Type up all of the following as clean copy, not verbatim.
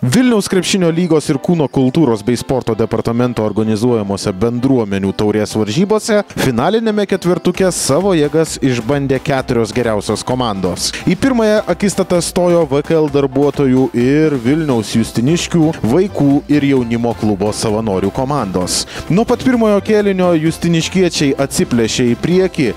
Vilniaus krepšinio lygos ir kūno kultūros bei sporto departamento organizuojamose bendruomenių taurės varžybose finalinėme ketvirtuke savo jėgas išbandė 4 geriausios komandos. Į pirmąją akistatą stojo VKL darbuotojų ir Vilniaus Justiniškių vaikų ir jaunimo klubo savanorių komandos. Nuo pat pirmojo kėlinio justiniškiečiai atsiplėšė į priekį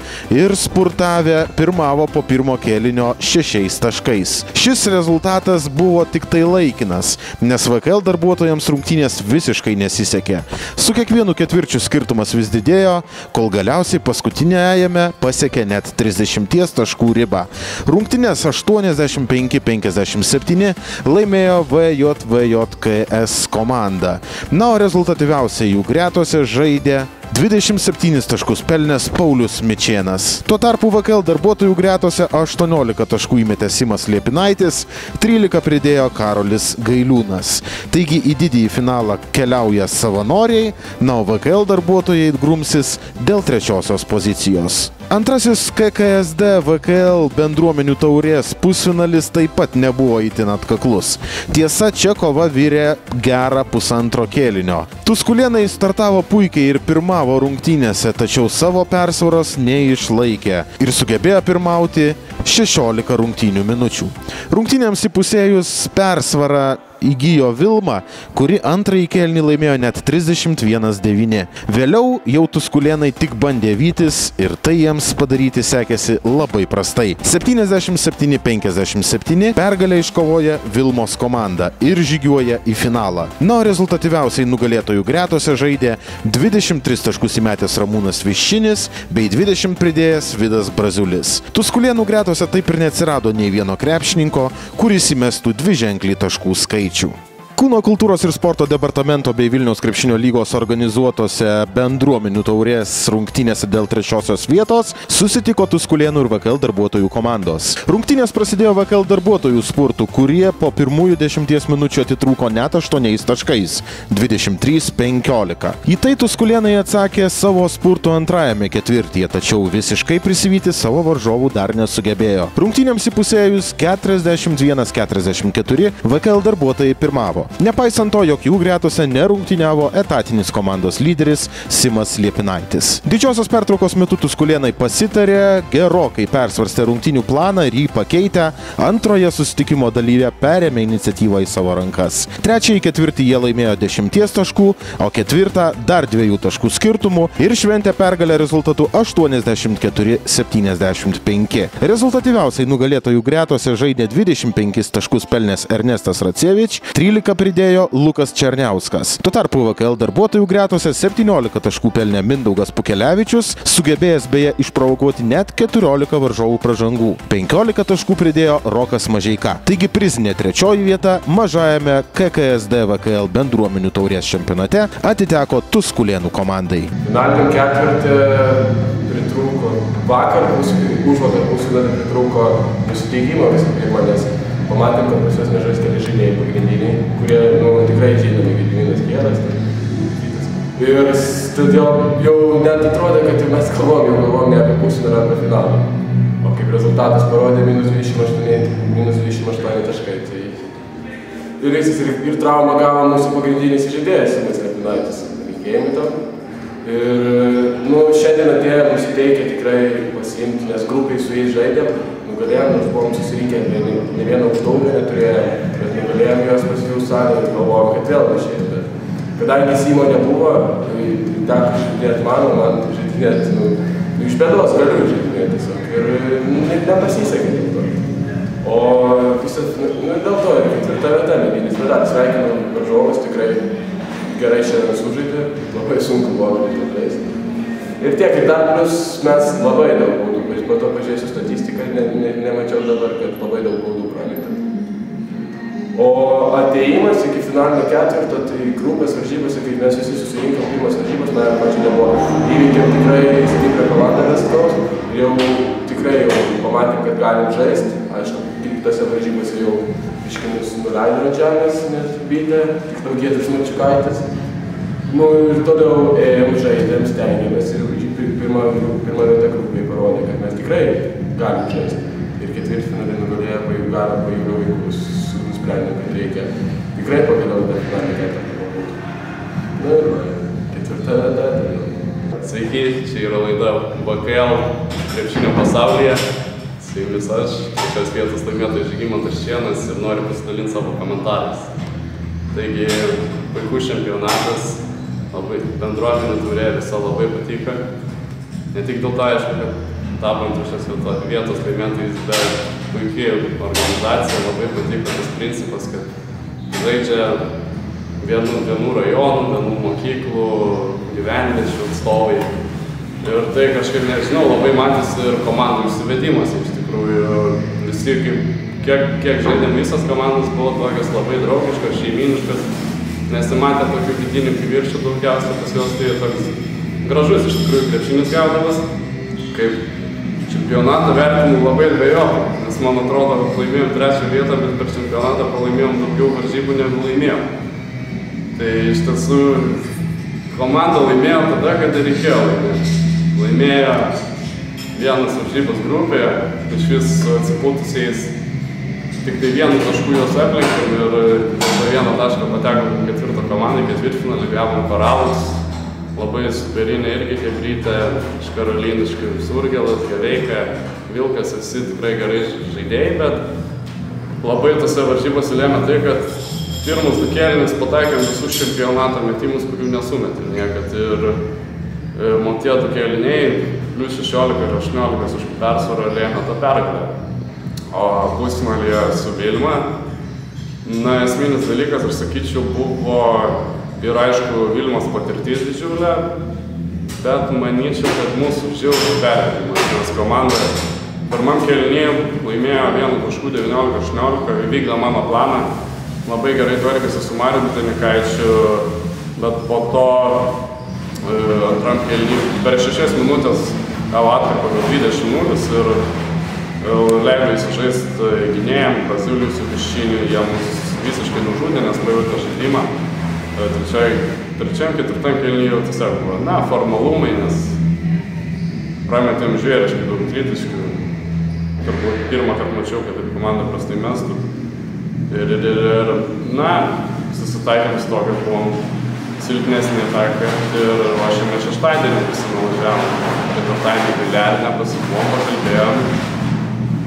ir spurtavę pirmavo po pirmo kėlinio 6 taškais. Šis rezultatas buvo tik tai laikinas, nes VKL darbuotojams rungtynės visiškai nesisekė. Su kiekvienu ketvirčiu skirtumas vis didėjo, kol galiausiai paskutinėjame pasiekė net 30 taškų ribą. Rungtynės 85-57 laimėjo VJVJKS komanda. Na, o rezultatyviausiai jų gretose žaidė 27 taškus pelnęs Paulius Mičėnas. Tuo tarpu VKL darbuotojų gretose 18 taškų įmetė Simas Liepinaitis, 13 pridėjo Karolis Gailiūnas. Taigi į didįjį finalą keliauja savanoriai, na, o VKL darbuotojai grumsis dėl 3 pozicijos. Antrasis KKSD VKL bendruomenių taurės pusfinalis taip pat nebuvo itin atkaklus. Tiesa, čia kova virė gerą pusantro kėlinio. Tuskulėnai startavo puikiai ir pirmavo rungtynėse, tačiau savo persvaros neišlaikė ir sugebėjo pirmauti 16 rungtynių minučių. Rungtynėms įpusėjus persvarą įgijo Vilma, kuri antrąjį kėlinį laimėjo net 31-9. Vėliau jau Tuskulėnai tik bandė vytis ir tai jiems padaryti sekėsi labai prastai. 77-57 pergalę iškovoja Vilmos komanda ir žygiuoja į finalą. Na, o rezultatyviausiai nugalėtojų gretose žaidė 23 taškus įmetęs Ramūnas Viščinis bei 20 pridėjęs Vidas Braziulis. Tuskulėnų gretose taip ir neatsirado nei vieno krepšininko, kuris įmestų dviženklį taškų skaičių. Kūno kultūros ir sporto departamento bei Vilniaus krepšinio lygos organizuotose bendruomenių taurės rungtynėse dėl 3 vietos susitiko Tuskulėnų ir VKL darbuotojų komandos. Rungtynės prasidėjo VKL darbuotojų spurtų, kurie po pirmųjų 10 minučių atitrūko net 8 taškais – 23-15. Į tai Tuskulėnai atsakė savo spurtų antrajame ketvirtyje, tačiau visiškai prisivyti savo varžovų dar nesugebėjo. Rungtynėms įpusėjus 41-44 VKL darbuotojai pirmavo. Nepaisant to, jog jų gretose nerungtyniavo etatinis komandos lyderis Simas Liepinaitis. Didžiosios pertraukos metu Tuskulėnai pasitarė, gerokai persvarstė rungtynių planą ir jį pakeitę, antroje susitikimo dalyje perėmė iniciatyvą į savo rankas. Trečiąjį ketvirtį jie laimėjo 10 taškų, o ketvirtą dar 2 taškų skirtumų ir šventė pergalę rezultatu 84-75. Rezultatyviausiai nugalėtojų gretose žaidė 25 taškus pelnęs Ernestas Racevič, 13 pridėjo Lukas Černiauskas. Tuo tarpu VKL darbuotojų gretose 17 taškų pelnė Mindaugas Pukelevičius, sugebėjęs beje išprovokuoti net 14 varžovų pražangų. 15 taškų pridėjo Rokas Mažeika. Taigi prizinė 3 vieta mažajame KKSD VKL bendruomenių taurės čempionate atiteko Tuskulėnų komandai. Finaliniam ketvirtį pritrūko vakar, užvakar mūsų pritrūko nusiteikimo visą pirmą, nes pamatėm, kad pas juos nežais keli žaidėjai pagrindiniai, kurie tikrai žaidami Gediminas Kieras. Ir todėl jau net atrodė, kad mes galvom ne apie pusfinalą, apie finalą. O kaip rezultatas parodė -28 taškai. Ir traumą gavo mūsų pagrindinis žaidėjas, Simas Liepinaitis. Linkėjimai tam. Ir šiandien atėjom nusiteikę tikrai pasiimti, nes grupiai su jais žaidėm. Nugalėjom, nors buvom susirinkę, ne vieną aukštaugę neturėjom, bet nugalėjom juos pas jų salę ir galvojom, kad vėl išėjom. Bet kadangi Simo nebuvo, tai teko žaidėti man žaidinėti, iš bėdos galiu žaidinėti tiesiog. Ir nepasisekė dėl to. O dėl to ir ketvirta vieta, medinis medalis. Sveikinu varžovus, tikrai gerai šiandien sužaidė, labai sunku buvo žaisti. Ir tiek, ir dar plius mes labai daug baudų. Po to pažiūrėsiu statistiką, nemačiau dabar, kad labai daug baudų prametėm. O atėjimas iki finalinio ketvirto, tai grupės varžybose, kai mes visi susirinkom pirmas varžybos, na ir pačiu nebuvo. Įveikėm tikrai stiprią komandą Veskaus ir jau tikrai pamatėm, kad galim žaisti. Aišku, tose varžybose jau iškinus nuleido ant žemės, nes bitė, tik Giedrius Marčiukaitis. Ir toliau ėjom, žaidėm, stengiamės ir pirmą vietą grupiai parodė, kad mes tikrai galim žaisti. Ir ketvirtfinalį nugalėjo pajūgavę vaikus, nusprendėm, kad reikia tikrai pagaliau dar finalį vietą būtų. Na ir ketvirta vieta. Sveiki, čia yra laida VKL krepšinio pasaulyje. Su aš, šios vietos laimėtojas Žygimantas Ščėnas ir noriu pasidalinti savo komentarais. Taigi, puikus čempionatas, bendruomenė turė visą labai patiko. Ne tik dėl to, aišku, kad tapant šios vietos laimėtojais, bet puikiai organizacija, labai patiko tas principas, kad žaidžia vienų rajonų, vienų mokyklų, gyvenviečių atstovai. Ir tai kažkaip, nežinau, labai matėsi ir komandų įsivedimas. Iš tikrųjų, visi, kiek žaidėm, visas komandas buvo tokios labai draugiškas, šeiminiškas. Nesimatė tokių vidinių kivirčių daugiausia, pas juos tai toks gražus iš tikrųjų krepšinis gaudavas. Kaip čempionatą vertinu labai dvejopai, nes man atrodo, kad laimėjom 3. vietą, bet per čempionatą pralaimėjom daugiau varžybų negu laimėjom. Tai iš tiesų komanda laimėjo tada, kada reikėjo laimėti. Laimėjo vienas varžybos grupėje, iš vis su atsipūtusiais tik tai vienu tašku juos aplenkėm ir po vieno taško patekom 4. komandai, ketvirtfinalį gavom Koralus. Labai superinė irgi Hebrytė, iš Karoliniškių, Surgelas, Gereika, Vilkas, visi tikrai gerai žaidėjai, bet labai tose varžybose lėmė tai, kad pirmus 2 kėlinius pataikėm visus čempionato metimus, kurių nesumetėm niekad. Ir tie 2 kėliniai, plius 16 ir 18 už persvarą lėmė tą pergalę. O pusfinalyje su Vilma, esminis dalykas, aš sakyčiau, buvo ir aišku Vilmos patirtis didžiulė, bet manyčiau, kad mūsų žiaurus perėjimas, nes komanda pirmam kėlinėjui laimėjo 1 tašku 19-18, įvykdė mano planą. Labai gerai tvarkėsi su Mariumi Tanikaičiu, bet po to antram kėliny per 6 minutės gavo atkarpą 20-0 ir leido įsižaisti gynėjam, Brazilijų Biščiniui, jie mus visiškai nužudė, nes pajautė žaidimą. Trečiam, 4. kėliny jau tiesiog buvo, formalumai, nes prametėm žvėriškai daug tritaškių. Turbūt pirmą kartą mačiau, kad komanda prastai mestų. Ir susitaikėm su to, kad buvom silpnesnį ataką ir ruošėme šeštadienį, visi nuvažiavom. Ketvirtadienį Biliarnę pasibuvom, pakalbėjom.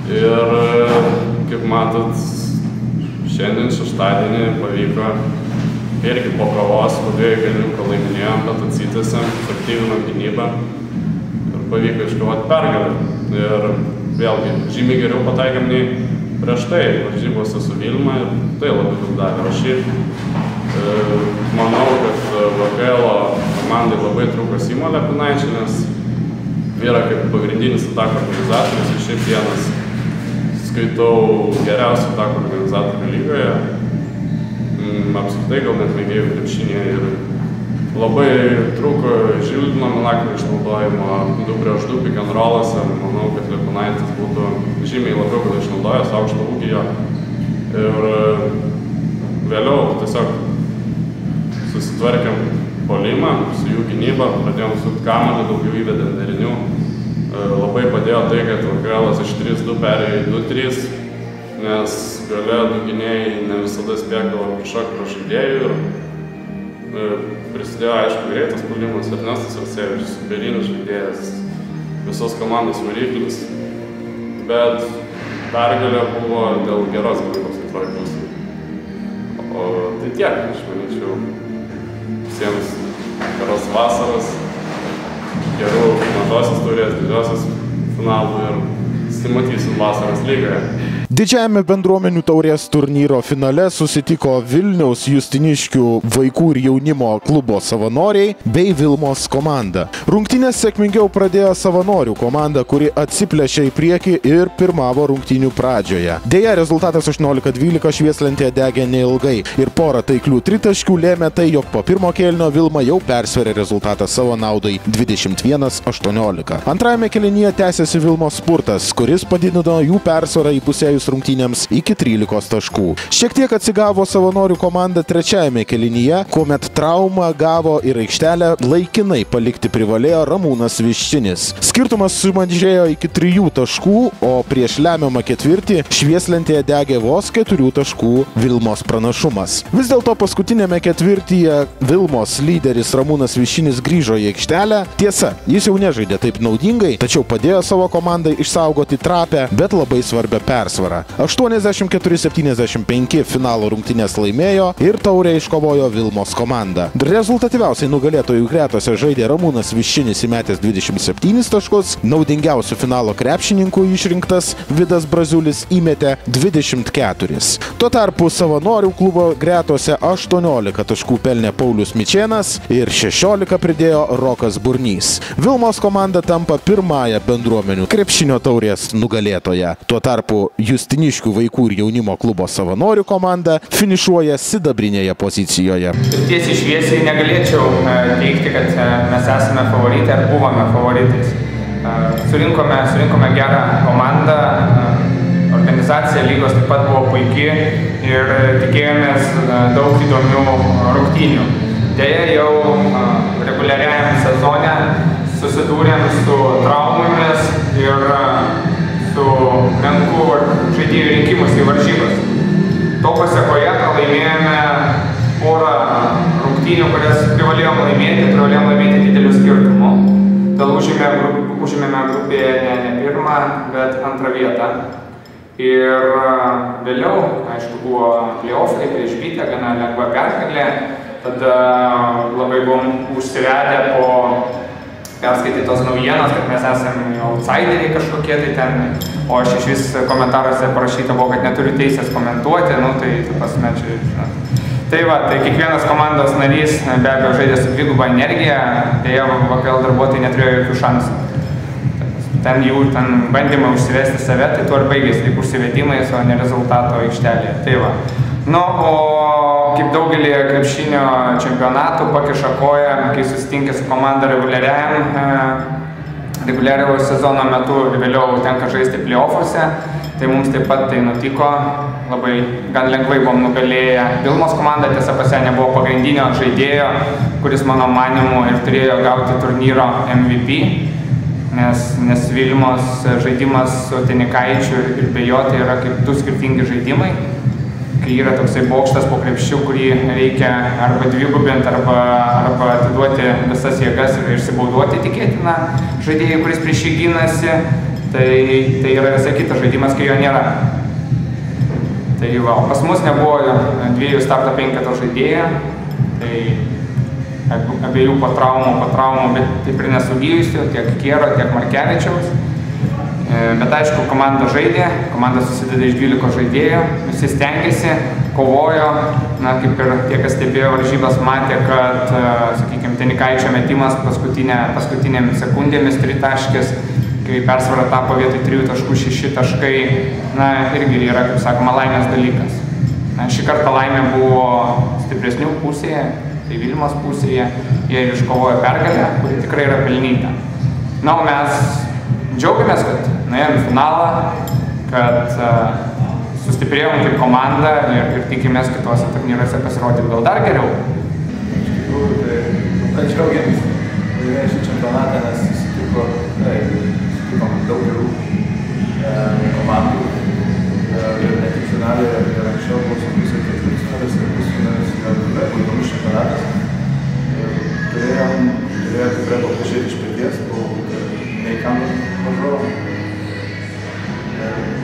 Ir, kaip matot, šiandien šeštadienį pavyko irgi po kovos, po 2 kėlinių pralaiminėjom, bet atsitęsėm, aktyvinom gynybą ir pavyko iškovoti pergalę. Ir vėlgi, žymiai geriau pataikėm nei prieš tai varžybose su Vilma ir tai labai daug davė. Aš manau, kad VKL komandai labai trūko Simo Lepinaičio, nes yra kaip pagrindinis atakų organizatorius ir šiaip vienas, skaitau, geriausių atakų organizatorių lygoje. Apskritai gal net mėgėjų krepšinėje ir labai trūko Žilvino Milaknio išnaudojimo 2 prieš 2 pick and roll'uose. Manau, kad Lepinaitis būtų žymiai labiau gal išnaudojęs aukšto ūgijo. Ir vėliau tiesiog susitvarkėm puolimą su jų gynyba, pradėjom sukti kamuolį, daugiau įvedėm derinių. Labai padėjo tai, kad VKL'as iš 3-2 perėjo į 2-3, nes gale 2 gynėjai ne visada spėkdavo prišokti prie žaidėjų ir prisidėjo, aišku, greitas puolimas, Ernestas Arsevičius, superinis žaidėjas, visos komandos variklis, bet pergalė buvo dėl geros gynybos antroji pusė. O tai tiek, aš manyčiau, visiems geros vasaros, gerų mažosios taurės, didžiosios finalų ir susimatysim vasaros lygoje. Didžiajame bendruomenių taurės turnyro finale susitiko Vilniaus Justiniškių vaikų ir jaunimo klubo savanoriai bei Vilmos komanda. Rungtynės sėkmingiau pradėjo savanorių komanda, kuri atsiplėšė į priekį ir pirmavo rungtynių pradžioje. Deja, rezultatas 18-12 švieslentėje degė neilgai ir porą taiklių tritaškių lėmė tai, jog po pirmo kėlinio Vilma jau persverė rezultatą savo naudai 21-18. Antrajame kėlinyje tęsėsi Vilmos spurtas, kuris padidino jų persvarą įpusėjus prasidėjus rungtynėms iki 13 taškų. Šiek tiek atsigavo Savanorių komanda trečiajame kėlinyje, kuomet traumą gavo ir aikštelę laikinai palikti privalėjo Ramūnas Viščinis. Skirtumas sumažėjo iki 3 taškų, o prieš lemiamą ketvirtį švieslentėje degė vos 4 taškų Vilmos pranašumas. Vis dėlto paskutinėme ketvirtyje Vilmos lyderis Ramūnas Viščinis grįžo į aikštelę. Tiesa, jis jau nežaidė taip naudingai, tačiau padėjo savo komandai išsaugoti trapę, bet labai svarbią persvarą. 84-75 finalo rungtynės laimėjo ir taurę iškovojo Vilmos komanda. Rezultatyviausiai nugalėtojų gretose žaidė Ramūnas Viščinis įmetęs 27 taškus, naudingiausių finalo krepšininkų išrinktas Vidas Braziulis įmetė 24. Tuo tarpu Savanorių klubo gretose 18 taškų pelnė Paulius Mičėnas ir 16 pridėjo Rokas Burnys. Vilmos komanda tampa pirmąją bendruomenių krepšinio taurės nugalėtoja. Tuo tarpu Justiniškių vaikų ir jaunimo klubo Savanorių komanda finišuoja sidabrinėje pozicijoje. Tiesiai šviesiai negalėčiau teigti, kad mes esame favoritai ar buvome favoritais. Surinkome gerą komandą, organizacija lygos taip pat buvo puikiai ir tikėjomės daug įdomių rungtynių. Deja, jau reguliariajame sezone susidūrėm su traumomis ir su menkų žaidėjų rinkimus į varžybas. To pasekoje pralaimėjome porą rungtynių, kurias privalėjom laimėti dideliu skirtumu. Dėl užėmėme grupėje ne pirmą, bet antrą vietą. Ir vėliau, aišku, buvo play-offai prieš Vytę, gana lengva pergalė. Tada labai buvom užsivedę po perskaitytos naujienos, kad mes esame outsideriai kažkokie tai ten, o aš iš vis komentaruose parašyta buvo, kad neturiu teisės komentuoti, tai pasme čia, žinot. Tai va, tai kiekvienas komandos narys be abejo žaidė su dviguba energija, dėja VKL darbuotojai neturėjo jokių šansų. Ten bandymai užsivesti save, tai tuo ir baigėsi tik užsivedimais, o ne rezultato aikštelėje. Tai va. O kaip daugelį krepšinio čempionatų pakiša koją, kai susitinki su komanda reguliariojo sezono metu ir vėliau tenka žaisti play-offuose, tai mums taip pat tai nutiko. Labai gan lengvai buvom nugalėję Vilmos komandą, tiesa pas ją nebuvo pagrindinio žaidėjo, kuris mano manimu ir turėjo gauti turnyro MVP, nes Vilmos žaidimas su Tenikaičiu ir be jo tai yra kaip du skirtingi žaidimai. Kai yra toksai bokštas po krepšiu, kurį reikia arba dvigubinti, arba atiduoti visas jėgas ir išsibauduoti tikėtina žaidėjai, kuris prieš jį gynasi, tai yra visai kitas žaidimas, kai jo nėra. Tai va, pas mus nebuvo dviejų starto penketo žaidėjų, tai abiejų po traumų, bet taip ir nesugyjusių, tiek Kiero, tiek Markevičiaus. Bet aišku, komanda žaidė, komanda susideda iš 12 žaidėjų, visi stengiasi, kovojo, kaip ir tie, kas stebėjo varžybas, matė, kad, sakykime, Tenikaičio metimas paskutinėmis sekundėmis 3 taškės, kai persvara tapo vietoj 3.6 taškai, irgi yra, kaip sakoma, laimės dalykas. Šį kartą laimė buvo stipresnių pusėje, tai Vilmos pusėje, jie iškovojo pergalę, kuri tikrai yra pelnyta. O mes džiaugiamės, kad nuėjom į finalą, kad sustiprėjom kaip komanda ir tikimės kitose turnyruose pasirodyti gal dar geriau. Iš tikrųjų, tai džiaugiamės šį čempionatą, nes susitikom daug gerų komandų ir ne tik finalėje, ir anksčiau buvo sunkus ir ketvirtfinalis, ir pusfinalis, ir buvo įdomus čempionatas. Turėjom tikrai paprašyti iš pirties, neįkandom varžovom.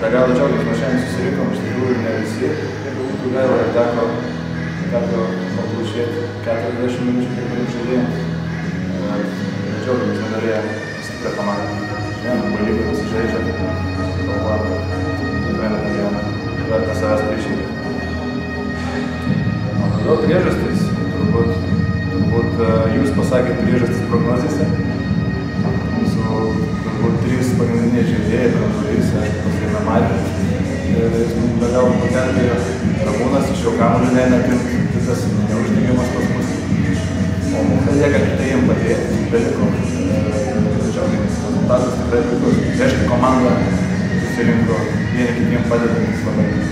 Be galo džiaugiamės, mes šiandien susirinkom, iš tikrųjų ne visi, jeigu būtų gaila, ir teko paklaušėti 40 minučių kiekvienų žaidėjams. Džiaugiamės, nenorėjo stiprią komandą. Buvo lygiai pasižaidžia, galvojame, tikrai nenorėjome vertą savęs priešingai. Gal priežastys, turbūt jūs pasakėt priežastys prognozėse. Mūsų turbūt 3 pagrindiniai žaidėjai, branduolys, pasiėmė Marijus. Ir jis mums be galo pagelbėjo. Ramūnas iš jau kamuolį neėmėt, tas neuždengiamas pas mus. O mums lieka kitai jiem padėti, beliko. Rezultatas tikrai puikus. Reiškia komanda susirinko vieni kitiem padedantis labai.